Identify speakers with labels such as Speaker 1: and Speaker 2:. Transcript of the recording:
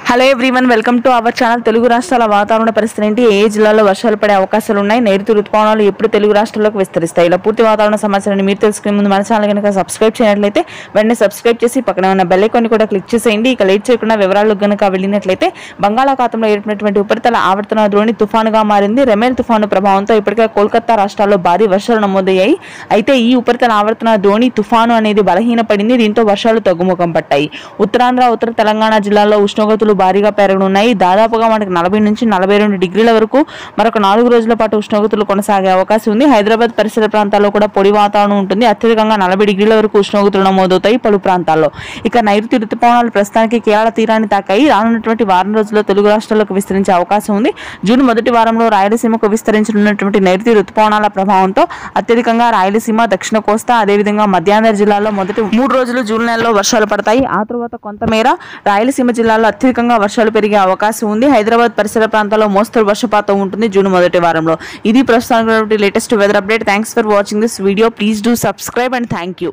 Speaker 1: Hello everyone, welcome to our channel. Telugu రాష్ట్రాల వాతావరణ పరిస్థితి ఏంటి, ఏ జిల్లాలో వర్షాలు పడే అవకాశాలు ఉన్నాయి, నైరుతి రుతుపవనాలు ఎప్పుడు తెలుగు రాష్ట్రాల్లోకి విస్తరిస్తాయి, ఇలా పూర్తి వాతావరణ సమాచారాన్ని మీరు తెలుసుకునే ముందు మన ఛానల్ కనుక సబ్స్క్రైబ్ చేయనట్లయితే వెంటనే సబ్స్క్రైబ్ చేసి పక్కనే ఉన్న బెల్ ఐకాన్ కూడా క్లిక్ చేసేయండి. ఇక లేట్ చేయకుండా వివరాలకు కనుక వెళ్ళినట్లయితే బంగాళాఖాతంలో ఏర్పడినటువంటి ఉపరితల ఆవర్తన ద్రోణి తుఫానుగా మారింది. రెమెల్ తుఫాను ప్రభావంతో ఇప్పటికే కోల్కతా రాష్ట్రాల్లో భారీ వర్షాలు నమోదయ్యాయి. అయితే ఈ ఉపరితల ఆవర్తన ద్రోణి తుఫాను అనేది బలహీనపడింది. దీంతో వర్షాలు తగ్గుముఖం పట్టాయి. ఉత్తరాంధ్ర, ఉత్తర తెలంగాణ జిల్లాల్లో ఉష్ణోగ్రతలు భారీగా పెరగనున్నాయి. దాదాపుగా మనకు 40 నుంచి 42 డిగ్రీల వరకు మరొక 4 రోజుల పాటు ఉష్ణోగ్రతలు కొనసాగే అవకాశం ఉంది. హైదరాబాద్ పరిసర ప్రాంతాల్లో కూడా పొడి వాతావరణం ఉంటుంది. అత్యధికంగా 40 డిగ్రీల వరకు ఉష్ణోగ్రతలు నమోదవుతాయి పలు ప్రాంతాల్లో. ఇక నైరుతి రుతుపవనాలు ప్రస్తుతానికి కేరళ తీరాన్ని తాకాయి. రానున్నటువంటి వారం రోజుల్లో తెలుగు రాష్ట్రాలకు విస్తరించే అవకాశం ఉంది. జూన్ మొదటి వారంలో రాయలసీమకు విస్తరించనున్నటువంటి నైరుతి రుతుపవనాల ప్రభావంతో అత్యధికంగా రాయలసీమ, దక్షిణ కోస్తా, అదేవిధంగా మధ్యాంధ్ర జిల్లాలో మొదటి 3 రోజులు జూన్ నెలలో వర్షాలు పడతాయి. ఆ తర్వాత కొంతమేర రాయలసీమ జిల్లాలో అత్యధికంగా వర్షాలు పెరిగే అవకాశం ఉంది. హైదరాబాద్ పరిసర ప్రాంతాల్లో మోస్తరు వర్షపాతం ఉంటుంది జూన్ మొదటి వారంలో. ఇది ప్రస్తుతానికి latest weather update. Thanks for watching this video. Please do subscribe and thank you.